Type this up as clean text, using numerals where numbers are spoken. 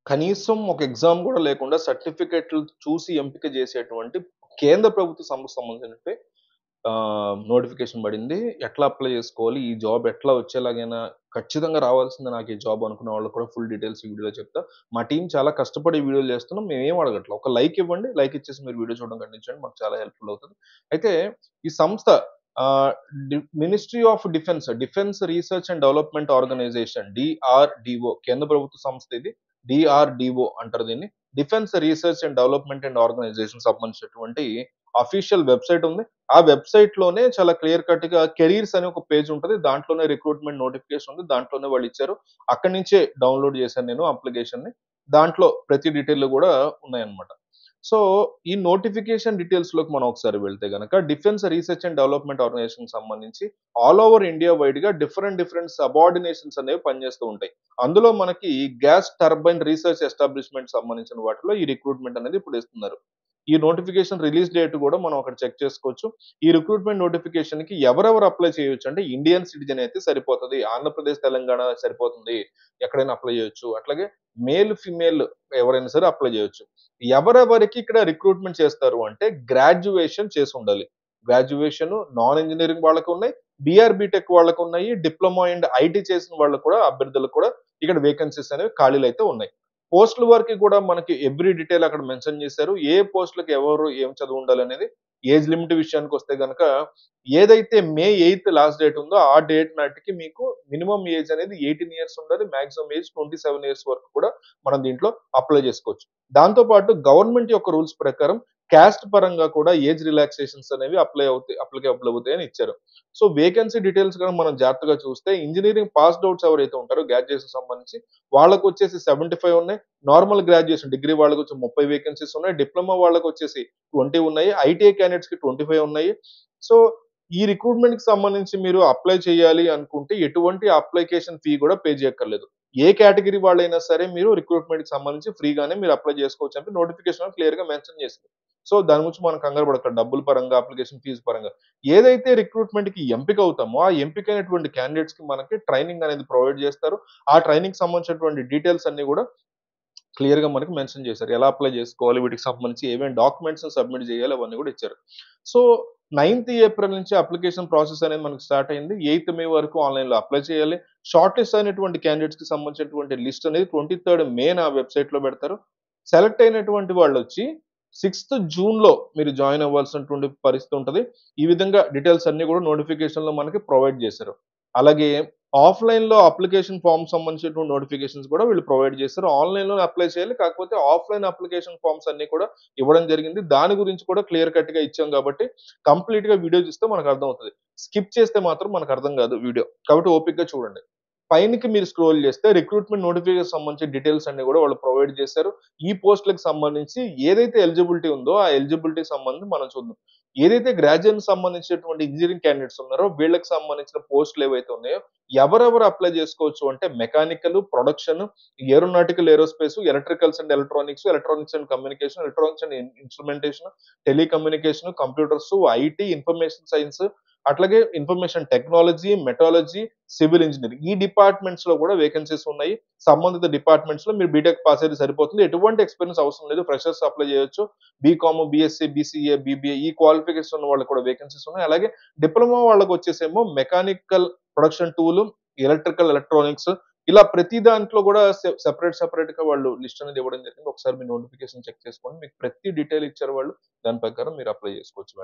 కనీసం ఒక ఎగ్జామ్ గూడా లేకుండా సర్టిఫికేట్‌లు చూసి ఎంపిక జేసేటువంటి కేంద్ర ప్రభుత్వ సంస్థకు సంబంధించినట్టే నోటిఫికేషన్ బడింది. ఎట్లా అప్లై జేసుకోవాలి? ఈ జాబ్ ఎట్లా వచ్చేలాగైనా ఖచ్చితంగా రావాల్సిందే నాకు ఈ జాబ్ అనుకున్న వాళ్ళకి కూడా ఫుల్ డీటెయిల్స్ ఈ వీడియోలో చెప్తా. మా టీమ్ చాలా కష్టపడి ఈ వీడియోలు చేస్తున్నాం. మేమేం అడగట్ల. ఒక లైక్ ఇవ్వండి. లైక్ ఇచ్చేసి మీరు వీడియో చూడడం కంటిన్యూ మాకు చాలా హెల్ప్‌ఫుల్ అవుతది. అయితే ఈ సంస్థ ఆహ్, ministry of defence research and development organisation DRDO కేంద్ర ప్రభుత్వ సంస్థ ఇది. డీఆర్‌డీఓ అంటారు దీన్ని. Defence research and development organisation సంబంధించినటువంటి అఫీషియల్ వెబ్‌సైట్ ఉంది. ఆ వెబ్‌సైట్‌లోనే చాలా క్లియర్ కట్‌గా కెరీర్స్ అని ఒక పేజ్ ఉంటది. దాంట్లోనే రిక్రూట్‌మెంట్ నోటిఫికేషన్ ఉంది. దాంట్లోనే వాళ్ళిచ్చారు. అక్కడి నుంచే డౌన్‌లోడ్ చేశాను నేను అప్లికేషన్‌ని. దాంట్లో ప్రతి డీటెయిల్‌లు గూడా ఉన్నాయన్నమాట. సో, ఈ నోటిఫికేషన్ డీటెయిల్స్‌లోకి మనం ఒకసారి వెళ్తే గనక డిఫెన్స్ రీసెర్చ్ అండ్ డెవలప్‌మెంట్ ఆర్గనైజేషన్‌కి సంబంధించి ఆల్ ఓవర్ ఇండియా వైడ్‌గా డిఫరెంట్ సబార్డినేషన్స్ అనేవి పనిచేస్తూ ఉంటాయి. అందులో మనకి గ్యాస్ టర్బైన్ రీసెర్చ్ ఎస్టాబ్లిష్‌మెంట్ సంబంధించిన వాటిలో ఈ రిక్రూట్‌మెంట్ అనేది ఇప్పుడు ఇస్తున్నారు. ఈ నోటిఫికేషన్ రిలీజ్ డేట్ గూడా మనం అక్కడ చెక్ చేసుకోవచ్చు. ఈ రిక్రూట్‌మెంట్ నోటిఫికేషన్‌కి ఎవరెవరు అప్లై చేయొచ్చు అంటే ఇండియన్ సిటిజన్ అయితే సరిపోతది. ఆంధ్రప్రదేశ్, తెలంగాణ సరిపోతుంది. ఎక్కడైనా అప్లై చేయొచ్చు. అట్లాగే మేల్, ఫీమేల్ ఎవరైనా సరే అప్లై చేయొచ్చు. ఎవరెవరికి ఇక్కడ రిక్రూట్‌మెంట్ చేస్తారు అంటే గ్రాడ్యుయేషన్ చేసుండాలి. గ్రాడ్యుయేషన్ నాన్ ఇంజినీరింగ్ వాళ్ళకున్నాయి. బీఆర్, బీటెక్ వాళ్ళకున్నాయి. డిప్లొమా అండ్ ఐటీ చేసిన వాళ్ళకి కూడా అభ్యర్థులకు కూడా ఇక్కడ వేకెన్సీస్ అనేవి ఖాళీలైతే ఉన్నాయి. పోస్టుల వరకి కూడా మనకి ఎవ్రీ డీటెయిల్ అక్కడ మెన్షన్ చేశారు. ఏ పోస్టులకి ఎవరు ఏం చదివి ఉండాలనేది. ఏజ్ లిమిట్ విషయానికొస్తే గనక ఏదైతే మే 8 లాస్ట్ డేట్ ఉందో ఆ డేట్ నాటికి మీకు మినిమమ్ ఏజ్ అనేది 18 ఇయర్స్ ఉండాలి. మాక్సిమం ఏజ్ 27 ఇయర్స్ వరకు కూడా మనం దీంట్లో అప్లై చేసుకోవచ్చు. దాంతో పాటు గవర్నమెంట్ యొక్క రూల్స్ ప్రకారం కాస్ట్ పరంగా కూడా ఏజ్ రిలాక్సేషన్స్ అనేవి అప్లికేబుల్ అవుతాయని ఇచ్చారు. సో, వేకెన్సీ డీటెయిల్స్ గనుక మనం జాగ్రత్తగా చూస్తే ఇంజినీరింగ్ పాస్డ్ ఔట్స్ ఎవరైతే ఉంటారో గ్రాడ్యుయేషన్ సంబంధించి వాళ్ళకొచ్చేసి 75 ఉన్నాయి. నార్మల్ గ్రాడ్యుయేషన్ డిగ్రీ వాళ్ళకొచ్చి 30 వేకెన్సీస్ ఉన్నాయి. డిప్లొమా వాళ్ళకొచ్చేసి 20 ఉన్నాయి. ఐటీఐ క్యాండిడేట్స్‌కి 25 ఉన్నాయి. సో, ఈ రిక్రూట్‌మెంట్‌కి సంబంధించి మీరు అప్లై చేయాలి అనుకుంటే ఎటువంటి అప్లికేషన్ ఫీ కూడా పే చేయక్కర్లేదు. ఏ కేటగరీ వాళ్ళైనా సరే మీరు రిక్రూట్‌మెంట్‌కి సంబంధించి ఫ్రీగానే మీరు అప్లై చేసుకోవచ్చు అంటే నోటిఫికేషన్‌లో క్లియర్‌గా మెన్షన్ చేసింది. సో, దాని గురించి మనం కంగారు పడక్కర్లేదు. డబ్బుల పరంగా, అప్లికేషన్ ఫీస్ పరంగా. ఏదైతే రిక్రూట్‌మెంట్‌కి ఎంపిక అవుతామో, ఆ ఎంపికైనటువంటి క్యాండిడేట్స్‌కి మనకి ట్రైనింగ్ అనేది ప్రొవైడ్ చేస్తారు. ఆ ట్రైనింగ్‌కి సంబంధించినటువంటి డీటెయిల్స్ అన్నీ గూడా క్లియర్‌గా మనకి మెన్షన్ చేశారు. ఎలా అప్లై చేసుకోవాలి? వీటికి సంబంధించి ఏమేం డాక్యుమెంట్స్ సబ్మిట్ చేయాలి? అవన్నీ గూడా ఇచ్చారు. సో, 9థ్ ఏప్రిల్ నుంచి అప్లికేషన్ ప్రాసెస్ అనేది మనకు స్టార్ట్ అయింది. 8థ్ మే వరకు ఆన్‌లైన్‌లో అప్లై చేయాలి. షార్ట్ లిస్ట్ అయినటువంటి క్యాండిడేట్స్‌కి సంబంధించినటువంటి లిస్ట్ అనేది 23 మేన ఆ వెబ్‌సైట్‌లో పెడతారు. సెలెక్ట్ అయినటువంటి వాళ్ళొచ్చి 6థ్ జూన్‌లో మీరు జాయిన్ అవ్వాల్సినటువంటి పరిస్థితి ఉంటది. ఈ విధంగా డీటెయిల్స్ అన్నీ గూడా నోటిఫికేషన్‌లో మనకి ప్రొవైడ్ చేశారు. అలాగే ఆఫ్‌లైన్‌లో అప్లికేషన్ ఫార్మ్ సంబంధించినటువంటి నోటిఫికేషన్స్ కూడా వీళ్ళు ప్రొవైడ్ చేస్తారు. ఆన్‌లైన్‌లోనే అప్లై చేయాలి. కాకపోతే ఆఫ్‌లైన్ అప్లికేషన్ ఫార్మ్స్ అన్నీ కూడా ఇవ్వడం జరిగింది. దాని గురించి కూడా క్లియర్ కట్‌గా ఇచ్చాం కాబట్టి కంప్లీట్‌గా వీడియో చూస్తే మనకు అర్థమవుతది. స్కిప్ చేస్తే మాత్రం మనకు అర్థం కాదు వీడియో. కాబట్టి ఓపికగా చూడండి. పైనకి మీరు స్క్రోల్ చేస్తే రిక్రూట్‌మెంట్ నోటిఫికేషన్ సంబంధించిన డీటెయిల్స్ అన్నీ కూడా వాళ్ళు ప్రొవైడ్ చేశారు. ఈ పోస్ట్‌లకి సంబంధించి ఏదైతే ఎలిజిబిలిటీ ఉందో ఆ ఎలిజిబిలిటీకి సంబంధించి మనం చూద్దాం. ఏదైతే గ్రాడ్యుయేట్‌కి సంబంధించినటువంటి ఇంజినీరింగ్ క్యాండిడేట్స్ ఉన్నారో వీళ్ళకి సంబంధించిన పోస్టులు ఏవైతే ఉన్నాయో ఎవరెవరు అప్లై చేసుకోవచ్చు అంటే mechanical, production, aeronautical, aerospace, electricals and electronics, electronics and communication, electronics and instrumentation, telecommunication, computers, IT, information science, అట్లాగే information technology, metallurgy, civil engineering ఈ డిపార్ట్‌మెంట్స్‌లో కూడా వేకెన్సీస్ ఉన్నాయి. సంబంధిత డిపార్ట్‌మెంట్స్‌లో మీరు బీటెక్ పాస్ అయితే సరిపోతుంది. ఎటువంటి ఎక్స్‌పీరియన్స్ అవసరం లేదు. ఫ్రెషర్స్ అప్లై చేయొచ్చు. బీకామ్, బీఎస్సీ, బీసీఏ, బీబీఏ ఈ క్వాలిఫికేషన్ ఉన్న వాళ్ళకి కూడా వేకెన్సీస్ ఉన్నాయి. అలాగే డిప్లొమా వాళ్ళకొచ్చేసేమో mechanical, production tool, electrical, electronics ఇలా ప్రతి దాంట్లో కూడా సెపరేట్‌గా వాళ్ళు లిస్ట్ అనేది ఇవ్వడం జరిగింది. ఒకసారి మీ నోటిఫికేషన్ చెక్ చేసుకోండి. మీకు ప్రతి డీటెయిల్ ఇచ్చారు వాళ్ళు. దాని ప్రకారం మీరు అప్లై చేసుకోవచ్చు.